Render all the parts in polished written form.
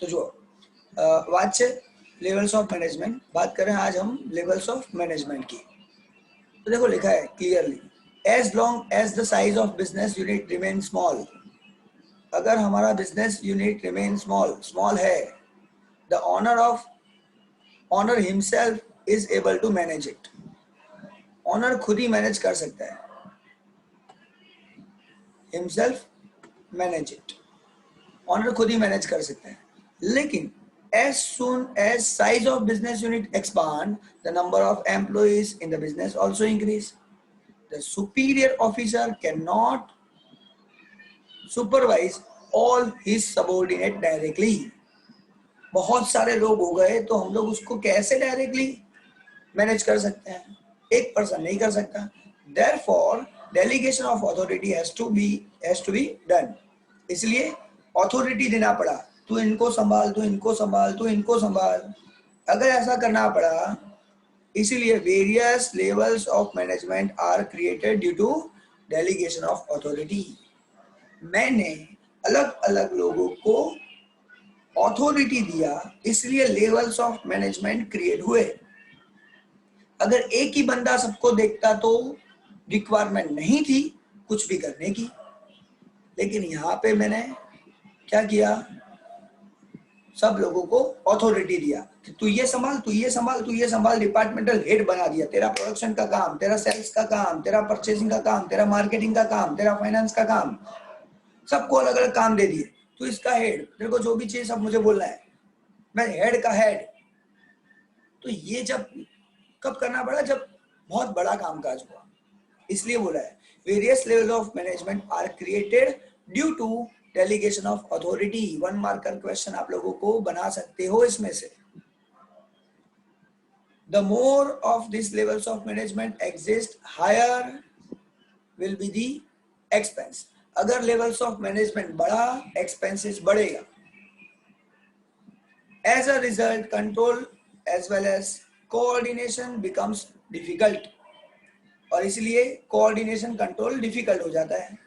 तो जो वाच्य लेवल्स ऑफ मैनेजमेंट बात करें आज हम लेवल्स ऑफ मैनेजमेंट की। तो देखो लिखा है clearly, as long as the size of business unit remain small, अगर हमारा बिजनेस यूनिट रिमेन स्मॉल है, the owner himself is able to manage it, owner खुद ही मैनेज कर सकता है, हिमसेल्फ मैनेज इट, ऑनर खुद ही मैनेज कर सकता है। लेकिन as soon as size of business unit expand, the number of employees in the business also increase. The superior officer cannot supervise all his subordinate directly. बहुत सारे लोग हो गए तो हम लोग उसको कैसे डायरेक्टली मैनेज कर सकते हैं, एक पर्सन नहीं कर सकता। Therefore, delegation of authority has to be done. इसलिए अथॉरिटी देना पड़ा, तू इनको संभाल, तू इनको संभाल, तू इनको संभाल, अगर ऐसा करना पड़ा। इसीलिए various levels of management are created due to delegation of authority. मैंने अलग अलग लोगों को अथॉरिटी दिया, इसलिए लेवल्स ऑफ मैनेजमेंट क्रिएट हुए। अगर एक ही बंदा सबको देखता तो रिक्वायरमेंट नहीं थी कुछ भी करने की। लेकिन यहाँ पे मैंने क्या किया, सब लोगों को अथॉरिटी दिया कि तू ये संभाल, तू ये संभाल, तू ये संभाल, डिपार्टमेंटल हेड बना दिया। तेरा प्रोडक्शन का काम, तेरा सेल्स का काम, तेरा परचेसिंग का काम, तेरा मार्केटिंग का काम, तेरा फाइनेंस का काम, सबको अलग अलग काम दे दिए। तू इसका हेड, तेरे को जो भी चाहिए सब मुझे बोलना है, मैं हेड का हेड। तो ये जब कब करना पड़ा, जब बहुत बड़ा कामकाज हुआ, इसलिए बोला है various level of management are created due to delegation of authority. 1 marker question आप लोगों को बना सकते हो इसमें से। The more of this levels of management exist, higher will be the expense. अगर लेवल्स ऑफ मैनेजमेंट बढ़ा, एक्सपेंसेस बढ़ेगा। As a result control as well as coordination becomes difficult, और इसलिए कोऑर्डिनेशन कंट्रोल डिफिकल्ट हो जाता है।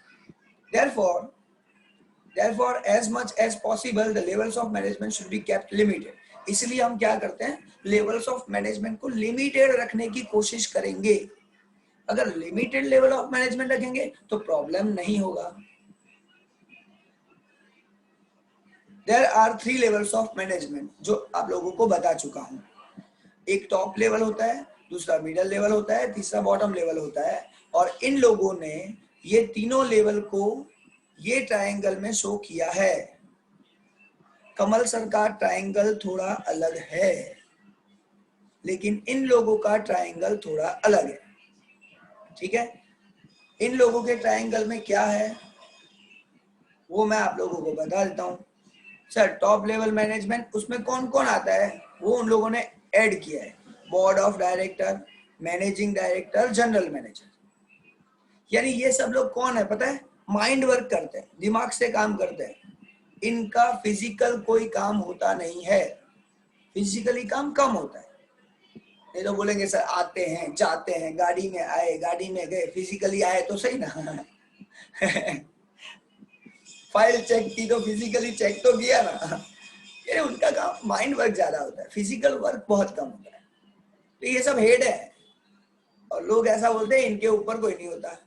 Therefore, as much as possible, the levels of management should be kept limited. इसलिए हम क्या करते हैं, लेवल्स ऑफ मैनेजमेंट को लिमिटेड रखने की कोशिश करेंगे। अगर लिमिटेड लेवल ऑफ मैनेजमेंट रखेंगे तो प्रॉब्लम नहीं होगा। There are 3 levels of management जो आप लोगों को बता चुका हूं। एक टॉप लेवल होता है, दूसरा मिडिल लेवल होता है, तीसरा बॉटम लेवल होता है। और इन लोगों ने ये तीनों लेवल को ये ट्रायंगल में शो किया है। कमल सर का ट्रायंगल थोड़ा अलग है, लेकिन इन लोगों का ट्रायंगल थोड़ा अलग है। ठीक है, इन लोगों के ट्रायंगल में क्या है वो मैं आप लोगों को बता देता हूं। सर टॉप लेवल मैनेजमेंट, उसमें कौन कौन आता है वो उन लोगों ने ऐड किया है। Board of director, managing director, general manager. यानी ये सब लोग कौन है पता है, माइंड वर्क करते हैं, दिमाग से काम करते हैं। इनका फिजिकल कोई काम होता नहीं है, फिजिकली काम कम होता है। नहीं तो बोलेंगे सर आते हैं जाते हैं, गाड़ी में आए गाड़ी में गए, फिजिकली आए तो सही ना। फाइल चेक की तो फिजिकली चेक तो किया ना। ये उनका काम माइंड वर्क ज्यादा होता है, फिजिकल वर्क बहुत कम होता है। तो ये सब हेड है, और लोग ऐसा बोलते हैं इनके ऊपर कोई नहीं होता,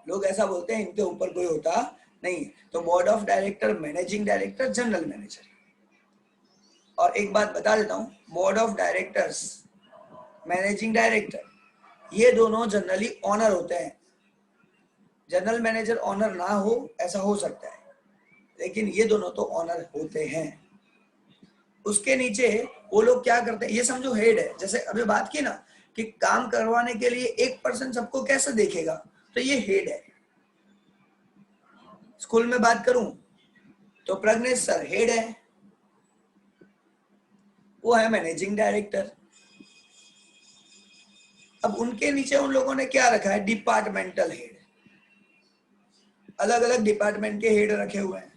लोग ऐसा बोलते हैं इनके ऊपर कोई होता नहीं। तो board of director, managing director, general manager. और एक बात बता देता हूँ, board of directors, managing director, ये दोनों जनरली ऑनर होते हैं। जनरल मैनेजर ऑनर ना हो ऐसा हो सकता है, लेकिन ये दोनों तो ऑनर होते हैं। उसके नीचे वो लोग क्या करते हैं, ये समझो हेड है। जैसे अभी बात की ना कि काम करवाने के लिए एक पर्सन सबको कैसे देखेगा, तो ये हेड है। स्कूल में बात करूं तो प्रज्ञेश सर हेड है, वो है मैनेजिंग डायरेक्टर। अब उनके नीचे उन लोगों ने क्या रखा है, डिपार्टमेंटल हेड। अलग अलग डिपार्टमेंट के हेड रखे हुए हैं,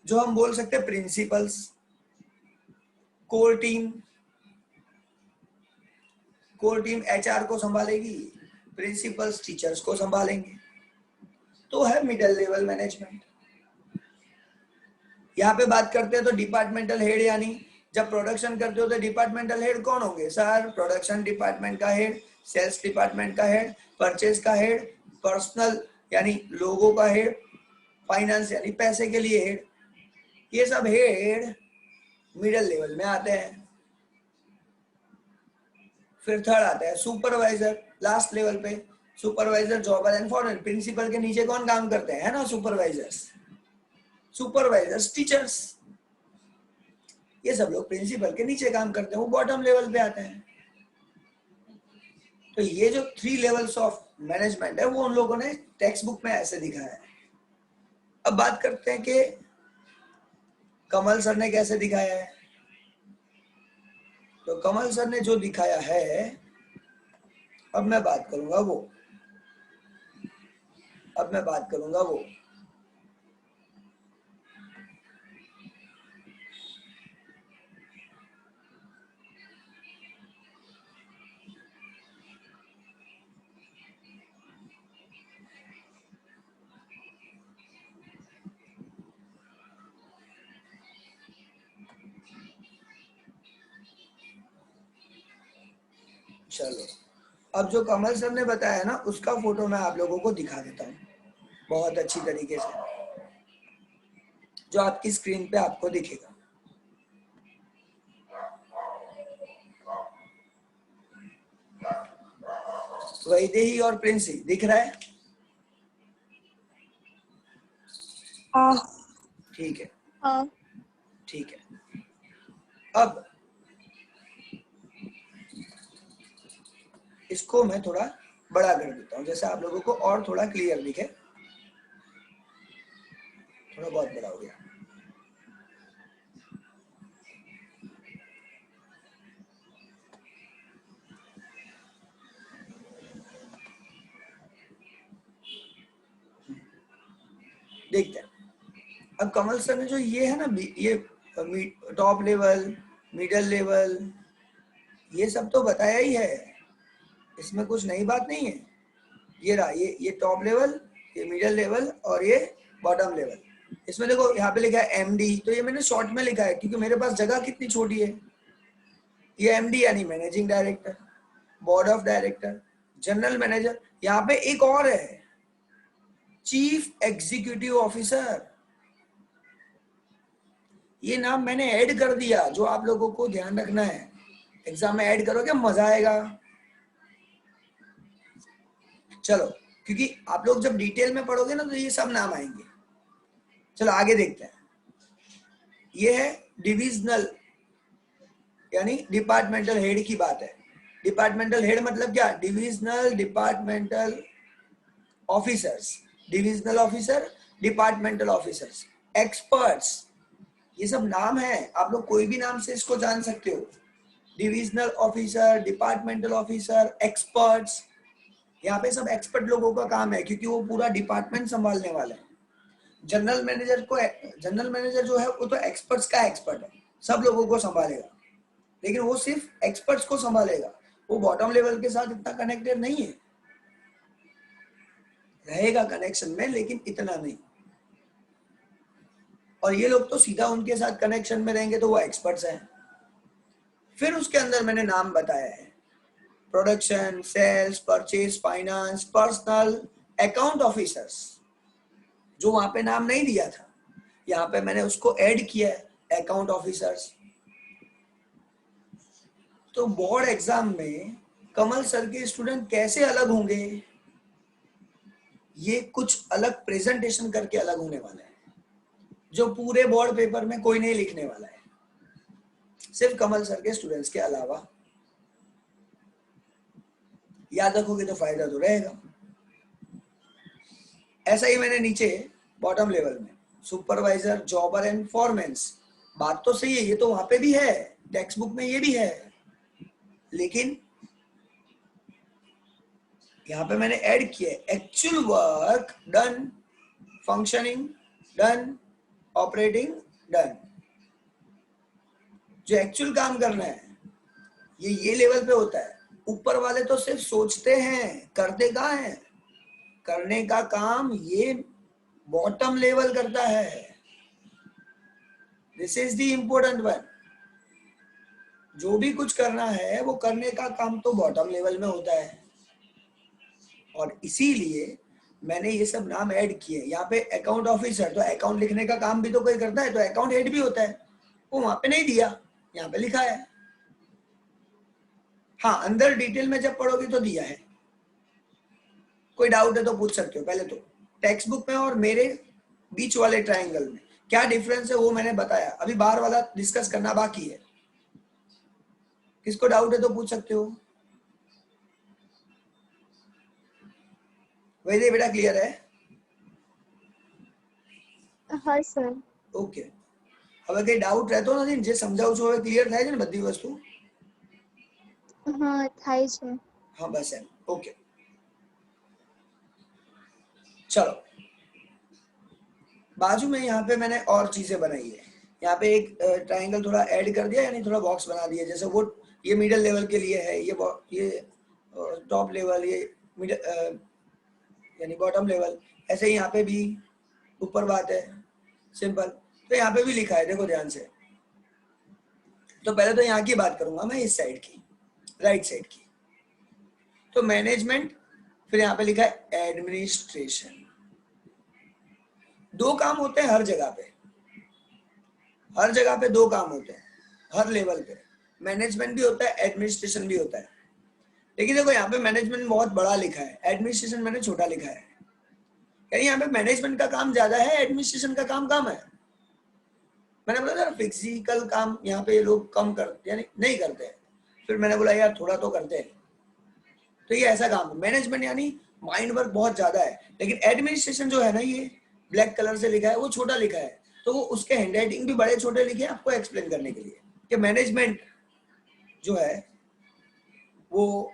जो हम बोल सकते हैं प्रिंसिपल्स। कोर टीम एचआर को संभालेगी, प्रिंसिपल्स टीचर्स को संभालेंगे। तो है मिडिल लेवल मैनेजमेंट। यहाँ पे बात करते हैं तो डिपार्टमेंटल हेड, यानी जब प्रोडक्शन करते हो तो डिपार्टमेंटल हेड कौन होंगे सर? प्रोडक्शन डिपार्टमेंट का हेड, सेल्स डिपार्टमेंट का हेड, परचेज का हेड, पर्सनल यानी लोगों का हेड, फाइनेंस यानी पैसे के लिए हेड। ये सब हेड मिडिल लेवल में आते हैं। फिर थर्ड आता है सुपरवाइजर, लास्ट लेवल पे। Supervisor jobber and foreman, principal के नीचे कौन काम करते हैं? है ना सुपरवाइजर्स। सुपरवाइजर्स टीचर्स, ये सब लोग प्रिंसिपल के नीचे काम करते हैं, वो बॉटम लेवल पे आते हैं। तो ये जो 3 लेवल्स ऑफ मैनेजमेंट है वो उन लोगों ने टेक्स्ट बुक में ऐसे दिखाया है। अब बात करते हैं कि कमल सर ने कैसे दिखाया है। तो कमल सर ने जो दिखाया है, अब मैं बात करूंगा वो चलो, अब जो कमल सर ने बताया ना उसका फोटो मैं आप लोगों को दिखा देता हूँ बहुत अच्छी तरीके से, जो आपकी स्क्रीन पे आपको दिखेगा। वैदेही और प्रिंसी दिख रहा है? हाँ। ठीक है, हाँ। ठीक है। अब इसको मैं थोड़ा बड़ा कर देता हूँ, जैसे आप लोगों को और थोड़ा क्लियर दिखे। थोड़ा बहुत बड़ा हो गया। देखते हैं। अब कमल सर ने जो ये है ना, ये टॉप लेवल, मिडिल लेवल, ये सब तो बताया ही है, इसमें कुछ नई बात नहीं है। ये रहा, ये टॉप लेवल, ये मिडिल लेवल और ये बॉटम लेवल। इसमें देखो यहाँ पे लिखा है एमडी, तो ये मैंने शॉर्ट में लिखा है क्योंकि मेरे पास जगह कितनी छोटी है। ये एमडी यानी managing director, board of director, general manager. यहाँ पे एक और है, चीफ एग्जीक्यूटिव ऑफिसर। ये नाम मैंने ऐड कर दिया, जो आप लोगों को ध्यान रखना है। एग्जाम में ऐड करोगे मजा आएगा। चलो, क्योंकि आप लोग जब डिटेल में पढ़ोगे ना तो ये सब नाम आएंगे। चलो आगे देखते हैं। ये है डिविजनल यानी डिपार्टमेंटल हेड की बात है। डिपार्टमेंटल हेड मतलब क्या? Divisional departmental officers, divisional officer, departmental officers, experts, ये सब नाम है। आप लोग कोई भी नाम से इसको जान सकते हो। Divisional officer, departmental officer, experts, यहाँ पे सब एक्सपर्ट लोगों का काम है क्योंकि वो पूरा डिपार्टमेंट संभालने वाले हैं। जनरल मैनेजर जो है वो तो एक्सपर्ट्स का एक्सपर्ट है, सब लोगों को संभालेगा, लेकिन वो सिर्फ एक्सपर्ट्स को संभालेगा, वो बॉटम लेवल के साथ इतना कनेक्टेड नहीं है। रहेगा कनेक्शन में लेकिन इतना नहीं। और ये लोग तो सीधा उनके साथ कनेक्शन में रहेंगे तो वो एक्सपर्ट्स हैं। फिर उसके अंदर मैंने नाम बताया है, production, sales, purchase, finance, personal, account officers. जो वहां पे नाम नहीं दिया था, यहाँ पे मैंने उसको ऐड किया है, अकाउंट ऑफिसर्स। तो बोर्ड एग्जाम में कमल सर के स्टूडेंट कैसे अलग होंगे? ये कुछ अलग प्रेजेंटेशन करके अलग होने वाला है, जो पूरे बोर्ड पेपर में कोई नहीं लिखने वाला है, सिर्फ कमल सर के स्टूडेंट्स के अलावा। याद रखोगे तो फायदा तो रहेगा। ऐसा ही मैंने नीचे बॉटम लेवल में सुपरवाइजर, जॉबर एंड फॉरमेन्स, बात तो सही है, ये तो वहां पे भी है, टेक्स्ट बुक में ये भी है, लेकिन यहाँ पे मैंने ऐड किया है actual work done, functioning done, operating done. जो एक्चुअल काम करना है ये लेवल पे होता है। ऊपर वाले तो सिर्फ सोचते हैं, करते कहाँ हैं? करने का काम ये बॉटम लेवल करता है। This is the important one. जो भी कुछ करना है वो करने का काम तो बॉटम लेवल में होता है, और इसीलिए मैंने ये सब नाम ऐड किए। यहाँ पे अकाउंट ऑफिसर, तो अकाउंट लिखने का काम भी तो कोई करता है, तो अकाउंट हेड भी होता है, वो वहां पे नहीं दिया, यहाँ पे लिखा है। हाँ, अंदर डिटेल में जब पढ़ोगे तो दिया है। कोई डाउट है तो पूछ सकते हो। पहले तो टेक्स्ट बुक में और मेरे बीच वाले ट्रायंगल में क्या डिफरेंस है वो मैंने बताया, अभी बाहर वाला डिस्कस करना बाकी है। किसको डाउट है तो पूछ सकते हो। वैसे बेटा क्लियर है? हाँ सर। ओके, હવે કઈ ડાઉટ રહેતો નથી ને? જે સમજાવું છું હવે ક્લિયર થાય છે ને બધી વસ્તુ? हाँ થાય છે। हाँ बस एम ओके। चलो, बाजू में यहाँ पे मैंने और चीजें बनाई है। यहाँ पे एक ट्रायंगल थोड़ा ऐड कर दिया, यानी थोड़ा बॉक्स बना दिया। जैसे वो ये मिडिल लेवल के लिए है, ये टॉप लेवल, ये मिडिल यानी बॉटम लेवल। ऐसे ही यहाँ पे भी ऊपर बात है, सिंपल। तो यहाँ पे भी लिखा है, देखो ध्यान से। तो पहले तो यहाँ की बात करूंगा मैं, इस साइड की, राइट साइड की। तो मैनेजमेंट, फिर यहाँ पे लिखा है एडमिनिस्ट्रेशन। दो काम होते हैं हर जगह पे, हर जगह पे दो काम होते हैं, हर लेवल पे। मैनेजमेंट भी होता है, एडमिनिस्ट्रेशन भी होता है। लेकिन देखो यहाँ पे मैनेजमेंट बहुत बड़ा लिखा है, एडमिनिस्ट्रेशन मैंने छोटा लिखा है। यानी यहाँ पे मैनेजमेंट का काम ज्यादा है, एडमिनिस्ट्रेशन का काम कम है। मैंने बोला यार फिजिकल काम यहाँ पे लोग कम करते, यानी नहीं करते हैं। फिर मैंने बोला यार थोड़ा तो करते हैं। तो ये ऐसा काम है। मैनेजमेंट यानी माइंड वर्क बहुत ज्यादा है, लेकिन एडमिनिस्ट्रेशन जो है ना, ये ब्लैक कलर से लिखा है, वो छोटा लिखा है। तो वो उसके हैंडराइटिंग भी बड़े छोटे लिखे हैं आपको एक्सप्लेन करने के लिए कि मैनेजमेंट जो है वो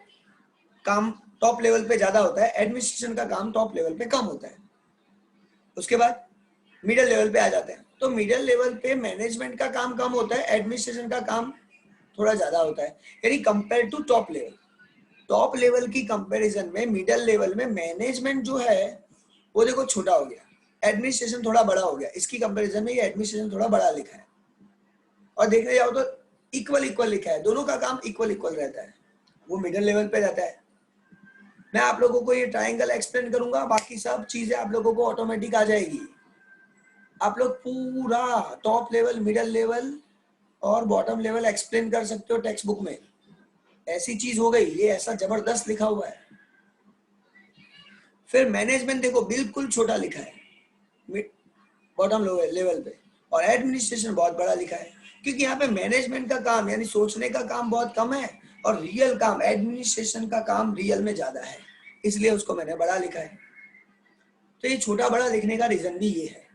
काम टॉप लेवल पे ज्यादा होता है, एडमिनिस्ट्रेशन का काम टॉप लेवल पे कम होता है। उसके बाद मिडिल लेवल पे आ जाते हैं। तो मिडिल लेवल पे मैनेजमेंट का काम कम होता है, एडमिनिस्ट्रेशन का काम थोड़ा ज्यादा होता है, यानी compare to top level. Top level की कंपैरिजन में मिडिल लेवल में मैनेजमेंट जो है वो देखो छोटा हो गया, एडमिनिस्ट्रेशन थोड़ा बड़ा हो गया। इसकी कंपैरिजन में ये एडमिनिस्ट्रेशन थोड़ा बड़ा लिखा है, और देखने जाओ तो इक्वल इक्वल लिखा है, दोनों का काम इक्वल इक्वल रहता है, वो मिडिल लेवल पे रहता है। मैं आप लोगों को ये ट्रायंगल एक्सप्लेन करूंगा, बाकी सब चीजें आप लोगों को ऑटोमेटिक आ जाएगी। आप लोग पूरा टॉप लेवल, मिडिल लेवल और बॉटम लेवल एक्सप्लेन कर सकते हो टेक्स्ट बुक में। ऐसी चीज हो गई, ये ऐसा जबरदस्त लिखा हुआ है। फिर मैनेजमेंट देखो बिल्कुल छोटा लिखा है बॉटम लेवल पे, और एडमिनिस्ट्रेशन बहुत बड़ा लिखा है, क्योंकि यहाँ पे मैनेजमेंट का काम यानी सोचने का काम बहुत कम है, और रियल काम, एडमिनिस्ट्रेशन का काम रियल में ज्यादा है, इसलिए उसको मैंने बड़ा लिखा है। तो ये छोटा बड़ा लिखने का रीजन भी ये है।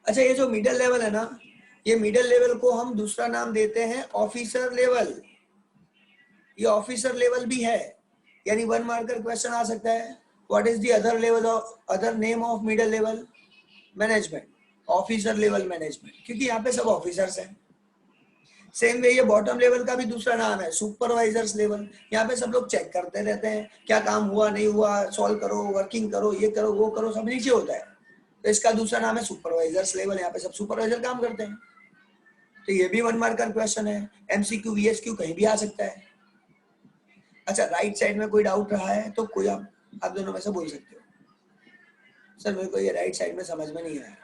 अच्छा, ये जो मिडिल लेवल है ना, ये मिडिल लेवल को हम दूसरा नाम देते हैं ऑफिसर लेवल। ये ऑफिसर लेवल भी है, यानी 1 मार्कर क्वेश्चन आ सकता है, what is the other level of, other name of middle level? Management, officer level management, क्योंकि यहाँ पे सब ऑफिसर्स हैं। सेम वे ये बॉटम लेवल का भी दूसरा नाम है सुपरवाइजर्स लेवल। यहाँ पे सब लोग चेक करते रहते हैं, क्या काम हुआ नहीं हुआ, सॉल्व करो, वर्किंग करो, ये करो वो करो, सब नीचे होता है। तो इसका दूसरा नाम है सुपरवाइजर्स लेवल, यहाँ पे सब सुपरवाइजर काम करते हैं। तो ये भी 1 मार्कर क्वेश्चन है, एमसीक्यू वीएसक्यू कहीं भी आ सकता है। अच्छा, राइट साइड में कोई डाउट रहा है तो कोई आप दोनों में से बोल सकते हो, सर मेरे को ये राइट साइड में समझ में नहीं आया।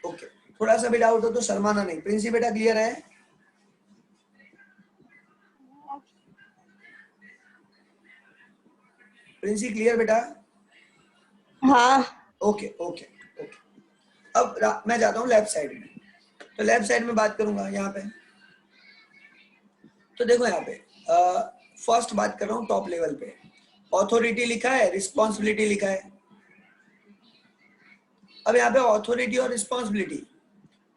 ओके, थोड़ा सा भी डाउट हो तो शर्माना नहीं। प्रिंसी बेटा क्लियर है? प्रिंसी क्लियर बेटा? हाँ। Okay okay okay. अब मैं जाता हूँ लेफ्ट साइड में। तो लेफ्ट साइड में बात करूंगा यहाँ पे। तो देखो यहाँ पे फर्स्ट बात कर रहा हूँ टॉप लेवल पे। ऑथोरिटी लिखा है, रिस्पॉन्सिबिलिटी लिखा है। अब यहाँ पे ऑथोरिटी और रिस्पॉन्सिबिलिटी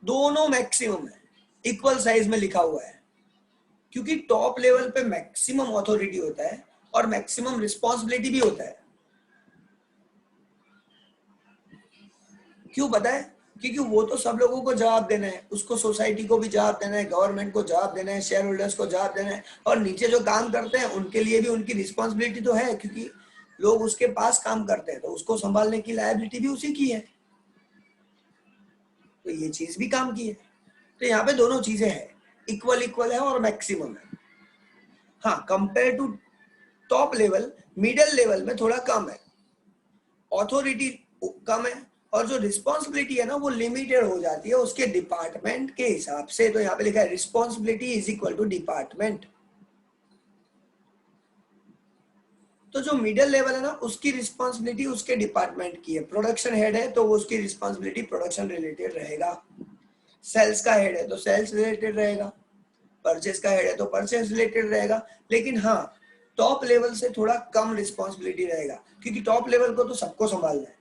दोनों मैक्सिमम है, इक्वल साइज में लिखा हुआ है, क्योंकि टॉप लेवल पे मैक्सिमम ऑथोरिटी होता है और मैक्सिमम रिस्पॉन्सिबिलिटी भी होता है। क्यों पता है? क्योंकि वो तो सब लोगों को जवाब देना है, उसको सोसाइटी को भी जवाब देना है, गवर्नमेंट को जवाब देना है, शेयर होल्डर्स को जवाब देना है, और नीचे जो काम करते हैं उनके लिए भी उनकी रिस्पॉन्सिबिलिटी तो है, क्योंकि लोग उसके पास काम करते हैं तो उसको संभालने की लायबिलिटी भी उसी की है। तो ये चीज भी काम की है। तो यहाँ पे दोनों चीजें हैं, इक्वल इक्वल है और मैक्सिमम है। हाँ, compare to top level, middle level में थोड़ा कम है, ऑथोरिटी कम है, और जो रिस्पॉन्सिबिलिटी है ना वो लिमिटेड हो जाती है उसके डिपार्टमेंट के हिसाब से। तो यहाँ पे लिखा है responsibility is equal to department. तो जो मिडिल लेवल है ना उसकी रिस्पॉन्सिबिलिटी उसके डिपार्टमेंट की है। प्रोडक्शन हेड है तो वो उसकी रिस्पॉन्सिबिलिटी प्रोडक्शन रिलेटेड रहेगा, सेल्स का हेड है तो सेल्स रिलेटेड रहेगा, परचेस का हेड है तो परचेस रिलेटेड रहेगा। लेकिन हाँ, टॉप लेवल से थोड़ा कम रिस्पॉन्सिबिलिटी रहेगा, क्योंकि टॉप लेवल को तो सबको संभालना है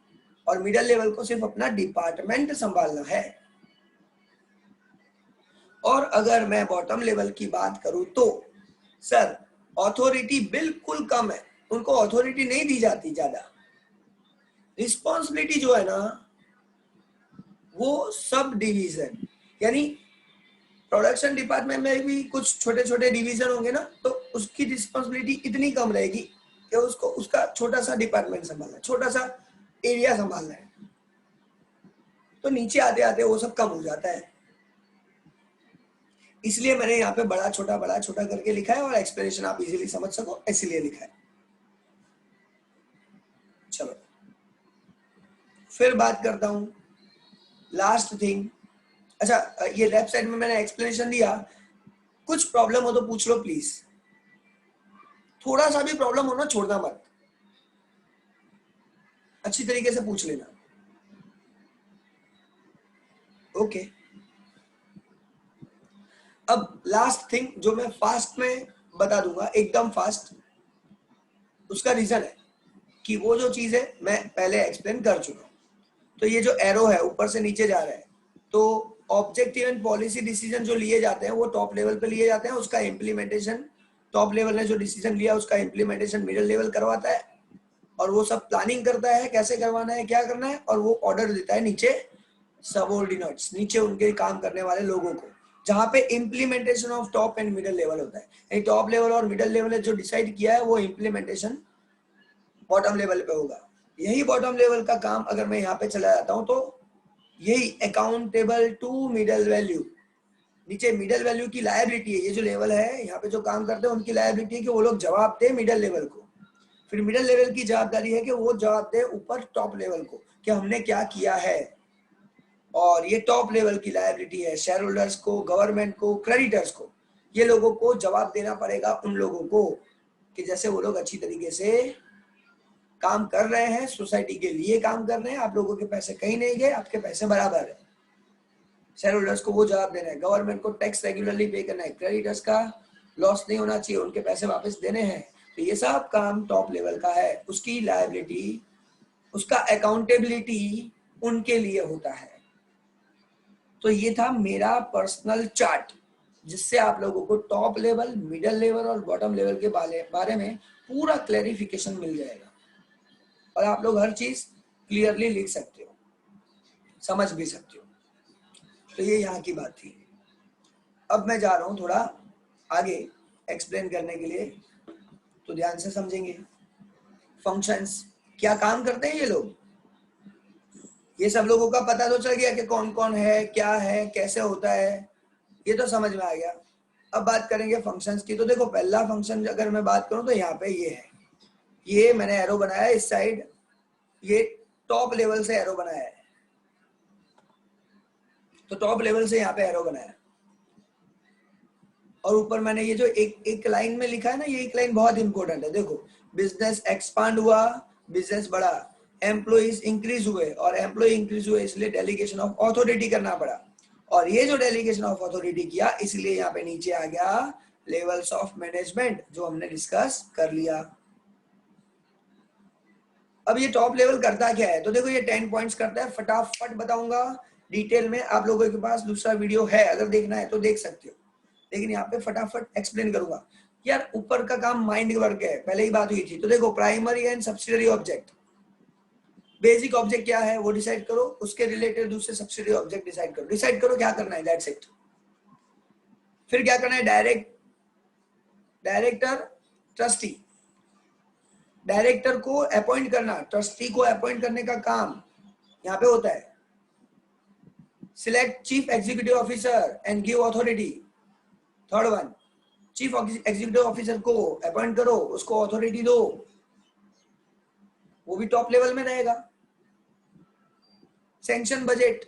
और मिडिल लेवल को सिर्फ अपना डिपार्टमेंट संभालना है। और अगर मैं बॉटम लेवल की बात करूं तो सर अथॉरिटी बिल्कुल कम है, उनको अथॉरिटी नहीं दी जाती ज्यादा। रिस्पॉन्सिबिलिटी जो है ना वो सब डिवीजन, यानी प्रोडक्शन डिपार्टमेंट में भी कुछ छोटे छोटे डिवीजन होंगे ना, तो उसकी रिस्पॉन्सिबिलिटी इतनी कम रहेगी कि उसको उसका छोटा सा डिपार्टमेंट संभालना है, छोटा सा एरिया संभालना है। तो नीचे आते आते वो सब कम हो जाता है। इसलिए मैंने यहाँ पे बड़ा छोटा करके लिखा है और एक्सप्लेनेशन आप इजीली समझ सको इसलिए लिखा है। चलो फिर बात करता हूं लास्ट थिंग। अच्छा, ये लेफ्ट साइड में मैंने एक्सप्लेनेशन दिया, कुछ प्रॉब्लम हो तो पूछ लो प्लीज, थोड़ा सा भी प्रॉब्लम हो ना छोड़ना मत, अच्छी तरीके से पूछ लेना। ओके, अब लास्ट थिंग जो मैं फास्ट में बता दूंगा, एकदम फास्ट, उसका रीजन है कि वो जो चीज है मैं पहले एक्सप्लेन कर चुका हूं। तो ये जो एरो है ऊपर से नीचे जा रहा है, तो ऑब्जेक्टिव एंड पॉलिसी डिसीजन जो लिए जाते हैं वो टॉप लेवल पे लिए जाते हैं, उसका इम्प्लीमेंटेशन टॉप लेवल ने जो डिसीजन लिया उसका इम्प्लीमेंटेशन मिडिल लेवल करवाता है, और वो सब प्लानिंग करता है कैसे करवाना है क्या करना है, और वो ऑर्डर देता है नीचे सबऑर्डिनेट्स, नीचे उनके काम करने वाले लोगों को, जहां पे implementation of top and middle level होता है। टॉप लेवल और मिडिल लेवल ने जो डिसाइड किया है वो इम्प्लीमेंटेशन बॉटम लेवल पे होगा। यही बॉटम लेवल का काम अगर मैं यहाँ पे चला जाता हूँ तो यही अकाउंटेबल टू मिडल वैल्यू, नीचे मिडल वैल्यू की लायबिलिटी है, ये जो लेवल है यहाँ पे जो काम करते हैं उनकी लायबिलिटी है कि वो लोग जवाब दे मिडल लेवल को। फिर मिडल लेवल की जवाबदारी है कि वो जवाब दे ऊपर टॉप लेवल को कि हमने क्या किया है। और ये टॉप लेवल की लायबिलिटी है शेयर होल्डर्स को, गवर्नमेंट को, क्रेडिटर्स को, ये लोगों को जवाब देना पड़ेगा उन लोगों को कि जैसे वो लोग अच्छी तरीके से काम कर रहे हैं, सोसाइटी के लिए काम कर रहे हैं, आप लोगों के पैसे कहीं नहीं गए, आपके पैसे बराबर है। शेयर होल्डर्स को वो जवाब देना है, गवर्नमेंट को टैक्स रेगुलरली पे करना है, क्रेडिटर्स का लॉस नहीं होना चाहिए, उनके पैसे वापस देने हैं। तो ये सब काम टॉप लेवल का है, उसकी लायबिलिटी, उसका अकाउंटेबिलिटी उनके लिए होता है। तो ये था मेरा पर्सनल चार्ट, जिससे आप लोगों को टॉप लेवल, मिडिल लेवल और बॉटम लेवल के बारे में पूरा क्लैरिफिकेशन मिल जाएगा और आप लोग हर चीज क्लियरली लिख सकते हो, समझ भी सकते हो। तो ये यहाँ की बात थी। अब मैं जा रहा हूँ थोड़ा आगे एक्सप्लेन करने के लिए, तो ध्यान से समझेंगे। फंक्शंस क्या काम करते हैं ये लोग, ये सब लोगों का पता तो चल गया कि कौन कौन है, क्या है, कैसे होता है, ये तो समझ में आ गया। अब बात करेंगे फंक्शंस की। तो देखो पहला फंक्शन अगर मैं बात करूं तो यहाँ पे ये है, ये मैंने एरो बनाया है इस साइड, ये टॉप लेवल से एरो बनाया है, तो टॉप लेवल से यहाँ पे एरो बनाया, और ऊपर मैंने ये जो एक लाइन में लिखा है ना, ये एक लाइन बहुत इंपॉर्टेंट है। देखो, बिजनेस एक्सपांड हुआ, बिजनेस बढ़ा, एम्प्लॉइज इंक्रीज हुए, और एम्प्लॉय इंक्रीज हुए इसलिए डेलीगेशन ऑफ अथॉरिटी करना पड़ा, और ये जो डेलीगेशन ऑफ अथॉरिटी किया इसलिए यहाँ पे नीचे आ गया लेवल्स ऑफ मैनेजमेंट, जो हमने डिस्कस कर लिया। अब ये टॉप लेवल करता क्या है, तो देखो ये 10 पॉइंट्स करता है, फटाफट बताऊंगा डिटेल में। आप लोगों के पास दूसरा वीडियो है, अगर देखना है तो देख सकते हो, लेकिन यहाँ पे फटाफट एक्सप्लेन करूंगा। यार ऊपर का काम माइंड वर्क है, पहले ही बात हुई थी। तो देखो primary and subsidiary object, basic object क्या है वो डिसाइड करो, उसके रिलेटेड दूसरे सब्सिडियरी ऑब्जेक्ट डिसाइड करो क्या करना है, दैट्स इट। फिर क्या करना है, डायरेक्टर, ट्रस्टी, डायरेक्टर को अपॉइंट करना, ट्रस्टी को अपॉइंट करने का काम यहाँ पे होता है। Select chief executive officer and give authority. Third one, chief executive officer को अपॉइंट करो, उसको अथॉरिटी दो, वो भी टॉप लेवल में रहेगा। सैंक्शन बजट,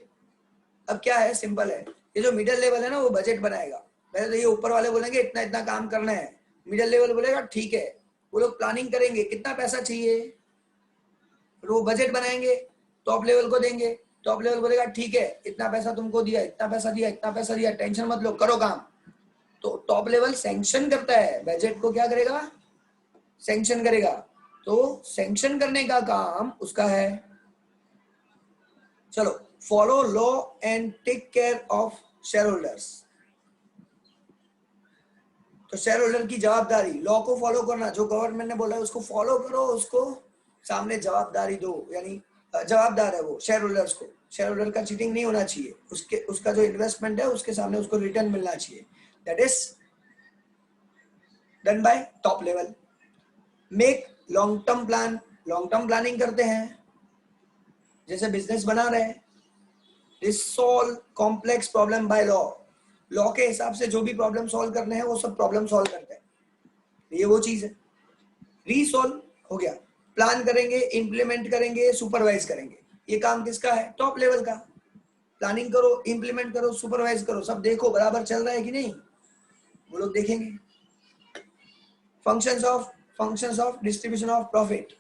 अब क्या है, सिंपल है, ये जो मिडिल लेवल है ना वो बजट बनाएगा। पहले तो ये ऊपर वाले बोलेंगे इतना इतना काम करना है, मिडिल लेवल बोलेगा ठीक है, वो लोग प्लानिंग करेंगे कितना पैसा चाहिए, फिर वो बजट बनाएंगे, टॉप लेवल को देंगे, टॉप लेवल बोलेगा ठीक है इतना पैसा तुमको दिया, इतना पैसा दिया, इतना पैसा दिया, टेंशन मत लो, करो काम। तो टॉप लेवल सैंक्शन करता है, बजट को क्या करेगा, सैंक्शन करेगा। तो सैंक्शन करने का काम उसका है। चलो, follow law and take care of share holders. तो शेयर होल्डर की जवाबदारी, लॉ को फॉलो करना, जो गवर्नमेंट ने बोला है उसको फॉलो करो, उसको सामने जवाबदारी दो, यानी जवाबदार है वो शेयर होल्डर्स को। शेयर होल्डर का चीटिंग नहीं होना चाहिए, उसका जो इन्वेस्टमेंट है उसके सामने उसको रिटर्न मिलना चाहिए। That is done by top level. Make long term plan, long term planning करते हैं, जैसे बिजनेस बना रहे हैं। Resolve complex problem by law, law के हिसाब से जो भी प्रॉब्लम सॉल्व करने हैं वो सब प्रॉब्लम सॉल्व करते हैं, ये वो चीज है। रिसॉल्व हो गया, प्लान करेंगे, इंप्लीमेंट करेंगे, सुपरवाइज करेंगे, ये काम किसका है, टॉप लेवल का। प्लानिंग करो, इंप्लीमेंट करो, सुपरवाइज करो, सब देखो बराबर चल रहा है कि नहीं, वो लोग देखेंगे। Functions of distribution of profit,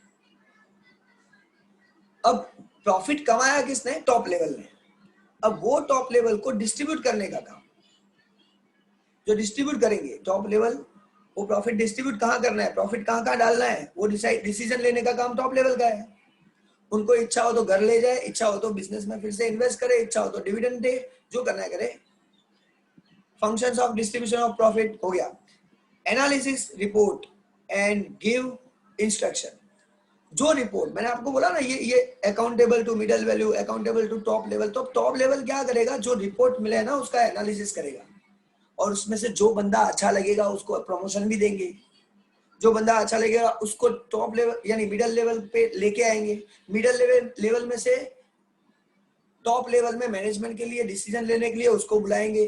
अब प्रॉफिट कमाया किसने, टॉप लेवल ने, अब वो टॉप लेवल को डिस्ट्रीब्यूट करने का काम, जो डिस्ट्रीब्यूट करेंगे टॉप लेवल, वो प्रॉफिट डिस्ट्रीब्यूट कहाँ करना है, प्रॉफिट कहाँ कहाँ डालना है, वो डिसीजन लेने का काम टॉप लेवल का है। उनको इच्छा हो तो घर ले जाए, इच्छा हो तो बिजनेस में फिर से इन्वेस्ट करे, इच्छा हो तो डिविडेंड दे, जो करना है करे। Functions of distribution of profit हो गया। Analysis report and give instruction, जो रिपोर्ट मैंने आपको बोला ना, ये accountable to middle value, accountable to top level, तो टॉप लेवल क्या करेगा, जो रिपोर्ट मिले ना उसका एनालिसिस करेगा, और उसमें से जो बंदा अच्छा लगेगा उसको प्रमोशन भी देंगे, जो बंदा अच्छा लगेगा उसको टॉप लेवल यानी मिडिल लेवल पे लेके आएंगे, मिडिल लेवल में से टॉप लेवल में मैनेजमेंट के लिए डिसीजन लेने के लिए उसको बुलाएंगे।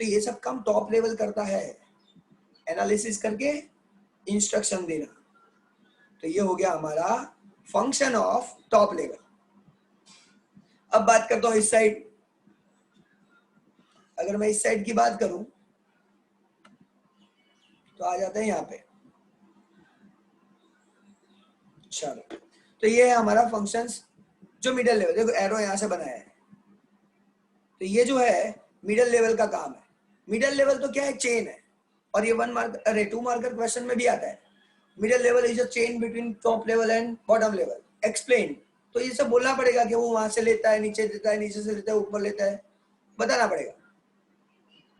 तो ये सब काम टॉप लेवल करता है, एनालिसिस करके इंस्ट्रक्शन देना। तो ये हो गया हमारा फंक्शन ऑफ टॉप लेवल। अब बात करता हूं इस साइड, अगर मैं इस साइड की बात करूं तो आ जाते हैं यहाँ पे। चलो, तो ये है हमारा फंक्शंस जो मिडिल लेवल, देखो एरो यहां से बनाया है, तो ये जो है मिडिल लेवल का काम है। मिडिल लेवल तो क्या है, चेन है, और ये 1 मार्क, अरे 2 मार्कर क्वेश्चन में भी आता है। Middle level is a chain between top level and bottom level, explain. तो ये सब बोलना पड़ेगा कि वो वहां से लेता है, नीचे देता है, नीचे से लेता है, ऊपर लेता है, बताना पड़ेगा।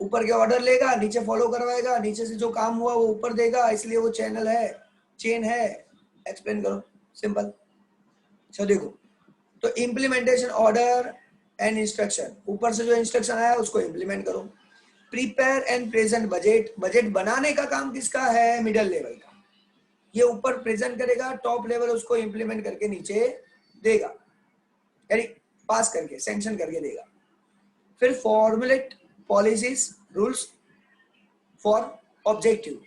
ऊपर के ऑर्डर लेगा, नीचे फॉलो करवाएगा, नीचे से जो काम हुआ वो ऊपर देगा, इसलिए वो चैनल है, चेन है, एक्सप्लेन करो, सिंपल। चलो देखो, तो इम्प्लीमेंटेशन, ऑर्डर एंड इंस्ट्रक्शन, ऊपर से जो इंस्ट्रक्शन आया उसको इम्प्लीमेंट करो। Prepare and present budget, budget बनाने का काम किसका है, मिडिल लेवल का, ये ऊपर प्रेजेंट करेगा, टॉप लेवल उसको इम्प्लीमेंट करके नीचे देगा, यानी पास करके सैंक्शन करके देगा। फिर formulate policies rules for objective,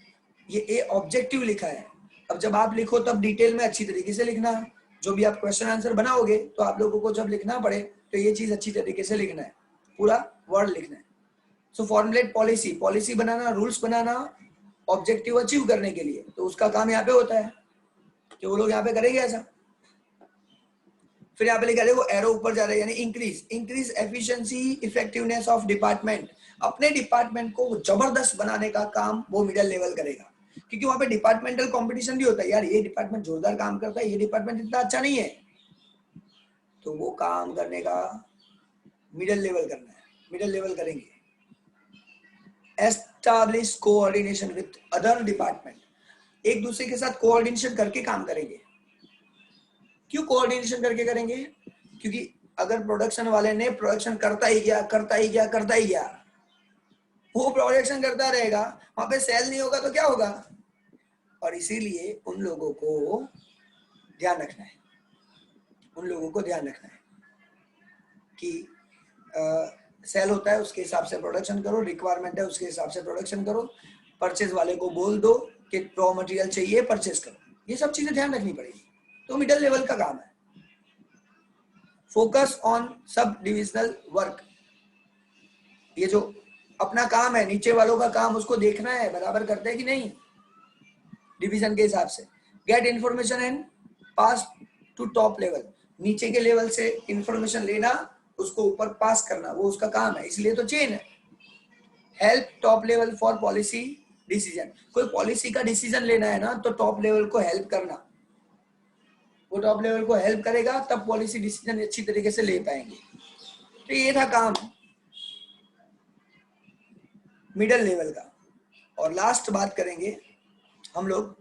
ये ऑब्जेक्टिव लिखा है। अब जब आप लिखो तब डिटेल में अच्छी तरीके से लिखना है, जो भी आप क्वेश्चन आंसर बनाओगे तो आप लोगों को जब लिखना पड़े तो ये चीज अच्छी तरीके से लिखना है, पूरा वर्ड लिखना है। सो फॉर्मुलेट पॉलिसी, पॉलिसी बनाना, रूल्स बनाना ऑब्जेक्टिव अचीव करने के लिए, तो उसका काम यहाँ पे होता है कि वो लोग यहाँ पे करेंगे ऐसा। फिर यहाँ पे लिखा है, देखो एरो ऊपर जा रहा है, यानी increase efficiency effectiveness of department, अपने डिपार्टमेंट को जबरदस्त बनाने का काम वो मिडिल लेवल करेगा, क्योंकि वहां पे डिपार्टमेंटल कंपटीशन भी होता है, यार ये डिपार्टमेंट जोरदार काम करता है, ये डिपार्टमेंट इतना अच्छा नहीं है, तो वो काम करने का मिडिल लेवल करना है, मिडिल लेवल करेंगे। Establish coordination with other department, एक दूसरे के साथ कोऑर्डिनेशन करके काम करेंगे। क्यों कोऑर्डिनेशन करके करेंगे, क्योंकि अगर प्रोडक्शन वाले ने प्रोडक्शन करता ही गया, वो प्रोडक्शन करता रहेगा, वहां पे सेल नहीं होगा तो क्या होगा, और इसीलिए उन लोगों को ध्यान रखना है, कि सेल होता है उसके हिसाब से प्रोडक्शन करो, रिक्वायरमेंट है उसके हिसाब से प्रोडक्शन करो, परचेज वाले को बोल दो कि रॉ मटेरियल चाहिए, परचेज करो। ये सब चीजें ध्यान रखनी पड़ेगी। तो मिडिल लेवल का काम है। Focus on sub divisional work, ये जो अपना काम है, नीचे वालों का काम उसको देखना है बराबर करते हैं कि नहीं डिवीजन के हिसाब से। Get information and pass to top level, नीचे के लेवल से इंफॉर्मेशन लेना, उसको ऊपर पास करना, वो उसका काम है, इसलिए तो चेन है। Help top level for policy decision, कोई पॉलिसी का डिसीजन लेना है ना तो टॉप लेवल को हेल्प करना, वो टॉप लेवल को हेल्प करेगा तब पॉलिसी डिसीजन अच्छी तरीके से ले पाएंगे। तो ये था काम मिडिल लेवल का। और लास्ट बात करेंगे हम लोग,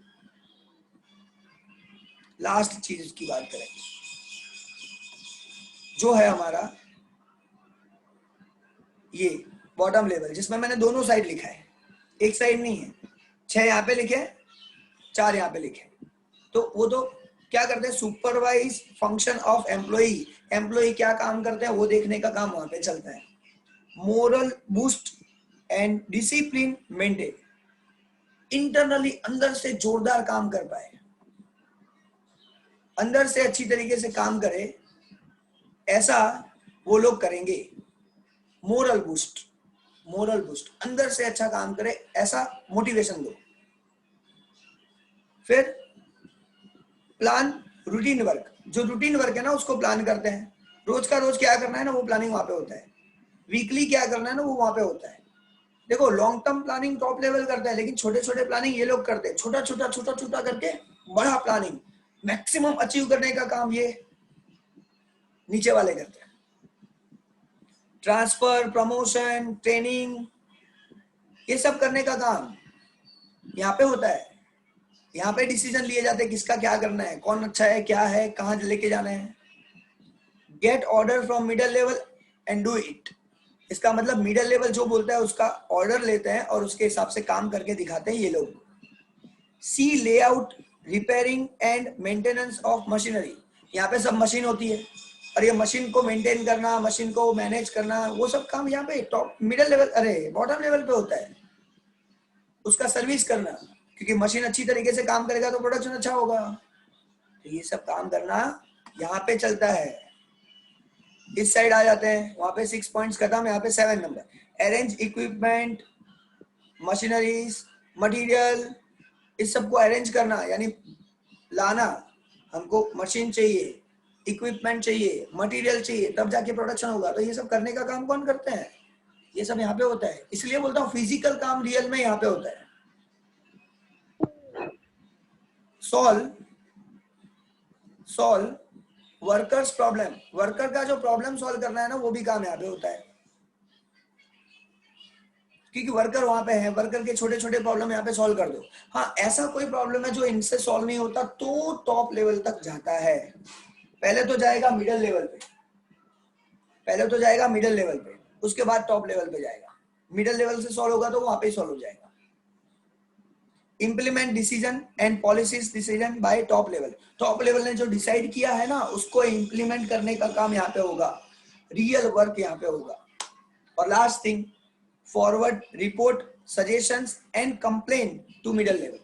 लास्ट चीज की बात करेंगे जो है हमारा ये बॉटम लेवल, जिसमें मैंने दोनों साइड लिखा है, एक साइड नहीं है। 6 यहाँ पे लिखे, 4 यहाँ पे लिखे। तो वो तो क्या करते हैं, supervise function of employee, employee क्या काम करते हैं वो देखने का काम वहां पे चलता है। Moral boost and discipline maintain, internally अंदर से जोरदार काम कर पाए, अंदर से अच्छी तरीके से काम करे, ऐसा वो लोग करेंगे। मोरल बूस्ट, मोरल बूस्ट, अंदर से अच्छा काम करे ऐसा मोटिवेशन दो। फिर प्लान रूटीन वर्क, जो रूटीन वर्क है ना उसको प्लान करते हैं, रोज का रोज क्या करना है ना वो प्लानिंग वहां पे होता है, वीकली क्या करना है ना वो वहां पे होता है। देखो long term planning top level करता है, लेकिन छोटे छोटे प्लानिंग ये लोग करते हैं, छोटा छोटा छोटा छोटा करके बड़ा प्लानिंग मैक्सिमम अचीव करने का काम ये नीचे वाले करते हैं। ट्रांसफर, प्रमोशन, ट्रेनिंग, ये सब करने का काम यहाँ पे होता है। यहाँ पे डिसीजन लिए जाते हैं किसका क्या करना है, कौन अच्छा है, क्या है, कहाँ लेके जाना है। Gate order from middle level and do it, इसका मतलब मिडिल लेवल जो बोलता है उसका ऑर्डर लेते हैं और उसके हिसाब से काम करके दिखाते हैं ये लोग। See layout, repairing and maintenance of machinery, यहाँ पे सब मशीन होती है और ये मशीन को मेंटेन करना, मशीन को मैनेज करना, वो सब काम यहाँ पे टॉप मिडिल लेवल, अरे बॉटम लेवल पे होता है। उसका सर्विस करना, क्योंकि मशीन अच्छी तरीके से काम करेगा तो प्रोडक्शन अच्छा होगा। तो ये सब काम करना यहाँ पे चलता है। इस साइड आ जाते हैं, वहां पे 6 पॉइंट्स खत्म, यहाँ पे 7 number. Arrange equipment, machineries, material, इस सबको अरेंज करना यानी लाना, हमको मशीन चाहिए, इक्विपमेंट चाहिए, मटेरियल चाहिए, तब जाके प्रोडक्शन होगा। तो ये सब करने का काम कौन करते हैं, ये सब यहाँ पे होता है। इसलिए बोलता हूँ फिजिकल काम रियल में यहाँ पे होता है। सॉल्व वर्कर्स प्रॉब्लम, वर्कर का जो प्रॉब्लम सॉल्व करना है ना वो भी काम यहाँ पे होता है, क्योंकि वर्कर वहां पे है, वर्कर के छोटे छोटे प्रॉब्लम यहाँ पे सॉल्व कर दो। हाँ ऐसा कोई प्रॉब्लम है जो इनसे सॉल्व नहीं होता तो टॉप लेवल तक जाता है। पहले तो जाएगा मिडिल लेवल पे, पहले तो जाएगा मिडिल लेवल पे, उसके बाद टॉप लेवल पे जाएगा। मिडिल लेवल से सॉल्व होगा तो वहां पे ही सॉल्व हो जाएगा। Implement decision and policies decision by top level, top level ने जो डिसाइड किया है ना उसको इम्प्लीमेंट करने का काम यहाँ पे होगा, रियल वर्क यहाँ पे होगा। और last thing, forward report, suggestions and complain to middle level,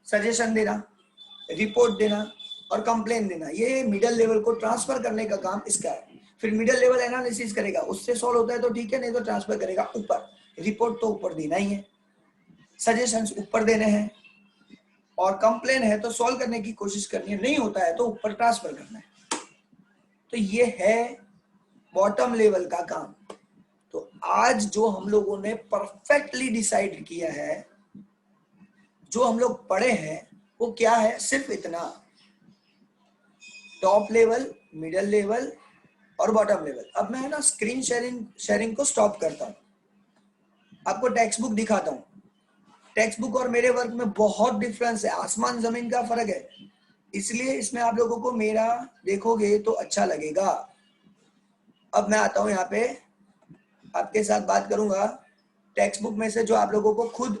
suggestion देना, रिपोर्ट देना और कंप्लेन देना, ये मिडिल लेवल को ट्रांसफर करने का काम इसका है। फिर मिडिल लेवल एनालिसिस करेगा, उससे सॉल्व होता है तो ठीक है, नहीं तो ट्रांसफर करेगा ऊपर। रिपोर्ट तो ऊपर देना ही है, सजेशंस ऊपर देने हैं, और कंप्लेन है तो सॉल्व करने की कोशिश करनी है, नहीं होता है तो ऊपर ट्रांसफर करना है। तो ये है बॉटम लेवल का काम। तो आज जो हम लोगों ने परफेक्टली डिसाइड किया है, जो हम लोग पढ़े हैं वो क्या है, सिर्फ इतना, टॉप लेवल, मिडिल लेवल और बॉटम लेवल। अब मैं ना स्क्रीन शेयरिंग को स्टॉप करता हूं, आपको टेक्स्ट बुक दिखाता हूं। टेक्स्ट बुक और मेरे वर्क में बहुत डिफरेंस है, आसमान जमीन का फर्क है, इसलिए इसमें आप लोगों को मेरा देखोगे तो अच्छा लगेगा। अब मैं आता हूं यहाँ पे, आपके साथ बात करूंगा टेक्स्ट बुक में से जो आप लोगों को खुद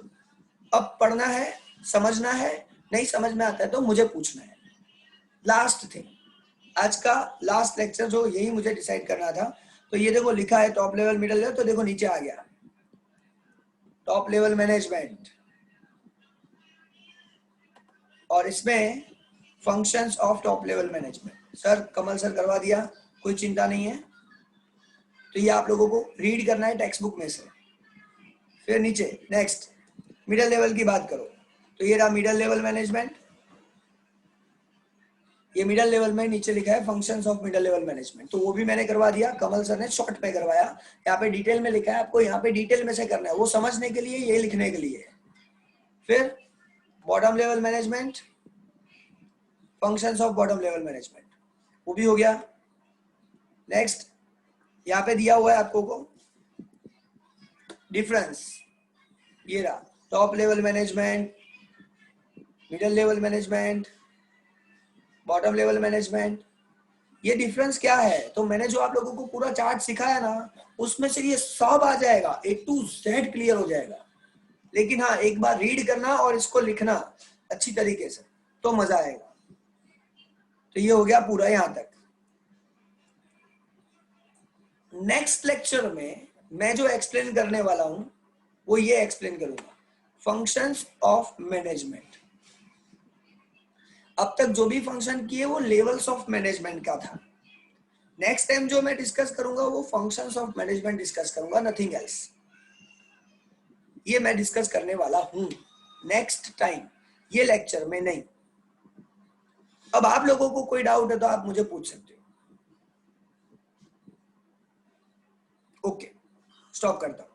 अब पढ़ना है, समझना है, नहीं समझ में आता है तो मुझे पूछना है। लास्ट थिंग, आज का लास्ट लेक्चर जो यही मुझे डिसाइड करना था, तो ये देखो लिखा है टॉप लेवल मिडिल लेवल, तो देखो नीचे आ गया टॉप लेवल मैनेजमेंट, और इसमें functions of top level management. Sir Kamal sir करवा दिया, कोई चिंता नहीं है। तो ये आप लोगों को रीड करना है टेक्स्ट बुक में से। फिर नीचे नेक्स्ट मिडिल लेवल की बात करो, तो ये रहा मिडिल लेवल मैनेजमेंट। ये मिडिल लेवल में नीचे लिखा है functions of middle level management, तो वो भी मैंने करवा दिया, कमल सर ने शॉर्ट में करवाया। यहाँ पे डिटेल में लिखा है, आपको यहाँ पे डिटेल में से करना है, वो समझने के लिए, ये लिखने के लिए। फिर bottom level management, functions of bottom level management, वो भी हो गया। नेक्स्ट यहाँ पे दिया हुआ है आपको को डिफरेंस, ये रहा top level management, middle level management, bottom level management. ये डिफरेंस क्या है, तो मैंने जो आप लोगों को पूरा चार्ट सिखाया ना, उसमें से ये सब आ जाएगा, A to Z क्लियर हो जाएगा। लेकिन हाँ, एक बार रीड करना और इसको लिखना अच्छी तरीके से, तो मजा आएगा। तो ये हो गया पूरा यहां तक। नेक्स्ट लेक्चर में मैं जो एक्सप्लेन करने वाला हूं वो ये एक्सप्लेन करूंगा, फंक्शंस ऑफ मैनेजमेंट। अब तक जो भी फंक्शन किए वो लेवल्स ऑफ मैनेजमेंट का था। नेक्स्ट टाइम जो मैं डिस्कस करूंगा वो फंक्शंस ऑफ मैनेजमेंट डिस्कस करूंगा, नथिंग एल्स। ये मैं डिस्कस करने वाला हूं नेक्स्ट टाइम, ये लेक्चर में नहीं। अब आप लोगों को कोई डाउट है तो आप मुझे पूछ सकते हो। ओके, स्टॉप करता हूं।